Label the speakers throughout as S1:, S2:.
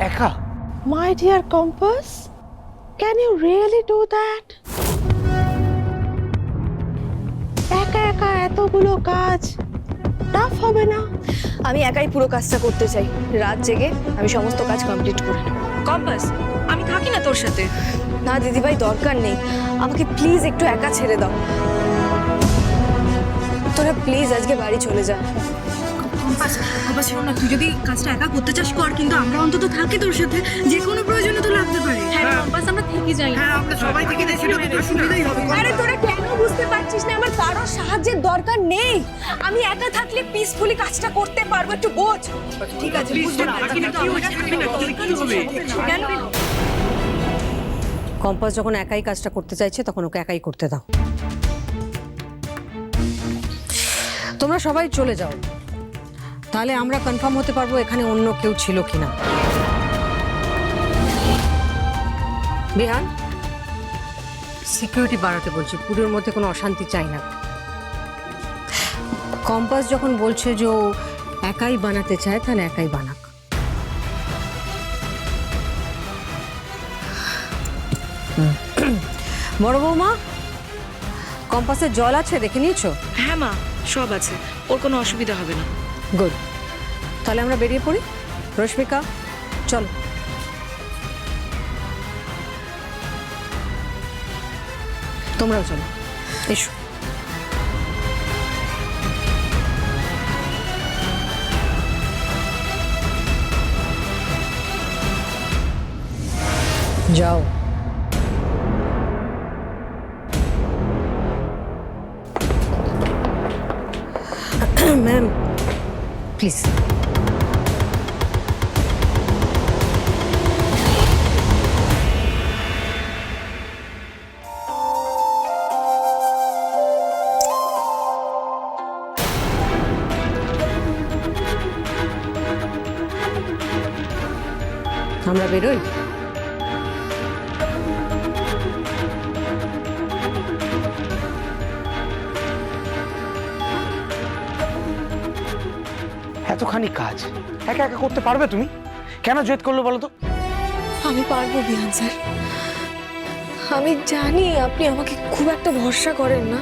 S1: একা?
S2: My dear Compass, can you really do that? একা একা এতগুলো কাজ টাফ হবে না?
S3: আমি একাই পুরো কাজটা করতে চাই। রাত জেগে আমি সমস্ত কাজ কমপ্লিট করে নেব।
S4: কম্পাস, আমি থাকি না তোর সাথে।
S3: না দিদিভাই, দরকার নেই, আমাকে প্লিজ একটু একা ছেড়ে দাও। তোরা প্লিজ আজকে বাড়ি চলে যা।
S4: কম্পাস, কম্পাস শোন না, তুই যদি কাজটা একা করতে চাস কর, কিন্তু আমরা অন্তত থাকি তোর সাথে, যে কোনো প্রয়োজনে তো লাগতে পারে।
S3: হ্যাঁ কম্পাস, আমরা থেকে যাই।
S1: হ্যাঁ, আমরা সবাই থেকে দেখি, সুবিধাই হবে।
S3: আরে তোরা কেন বুঝতে পারছিস না? আমার কারোর সাহায্যের দরকার নেই। আমি একা থাকলে পিসফুলি কাজটা করতে পারবো, একটু বোঝ।
S4: ঠিক আছে, বুঝতে পারছি, কিন্তু কেন?
S5: কম্পাস যখন একাই কাজটা করতে চাইছে তখন ওকে একাই করতে দাও। তোমরা সবাই চলে যাও, তাহলে আমরা কনফার্ম হতে পারবো এখানে অন্য কেউ ছিল কিনা। বিহান, সিকিউরিটি বাড়াতে বলছি, পুরোর মধ্যে কোনো অশান্তি চাই না। কম্পাস যখন বলছে যে ও একাই বানাতে চায়, তাহলে একাই বানাক। বড় বৌমা, কম্পাসের জল আছে দেখে নিয়েছো?
S4: হ্যাঁ মা, সব আছে, ওর কোনো অসুবিধা হবে না।
S5: গুড, তাহলে আমরা বেরিয়ে পড়ি। রশ্মিকা, চলো। তোমরাও চলো, এসো। যাও। Ma'am please. আমরা বেরোই।
S1: এতখানি কাজ একা একা করতে পারবে তুমি? কেন জেদ করলো বলো তো?
S3: আমি পারবো বিহান স্যার। আমি জানি আপনি আমাকে খুব একটা ভরসা করেন না,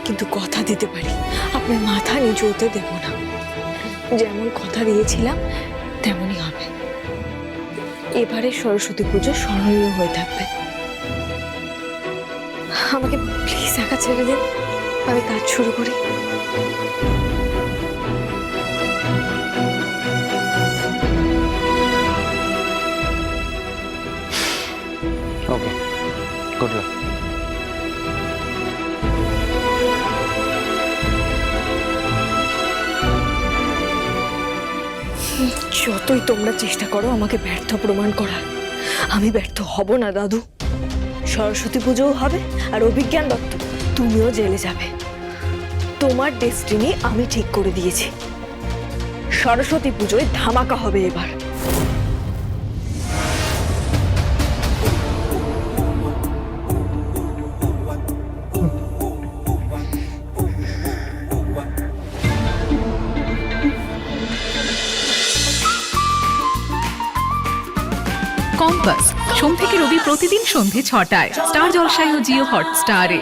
S3: কিন্তু কথা দিতে পারি আপনার মাথা নিচু হতে দেব না। যেমন কথা দিয়েছিলাম তেমনই হবে। এবারে সরস্বতী পুজো স্মরণীয় হয়ে থাকবে। আমাকে প্লিজ একা ছেড়ে দিন, আমি কাজ শুরু করি।
S1: ওকে, গুড লাক।
S3: যতই তোমরা চেষ্টা করো আমাকে ব্যর্থ প্রমাণ করার, আমি ব্যর্থ হব না দাদু। সরস্বতী পুজোও হবে, আর অভিজ্ঞান দত্ত তুমিও জেলে যাবে। তোমার ডেস্টিনি আমি ঠিক করে দিয়েছি। সরস্বতী পুজোয় ধামাকা হবে এবার।
S6: কম্পাস সোম থেকে রবি প্রতিদিন সন্ধে ৬টায় স্টার জলসায় ও জিও হটস্টারে।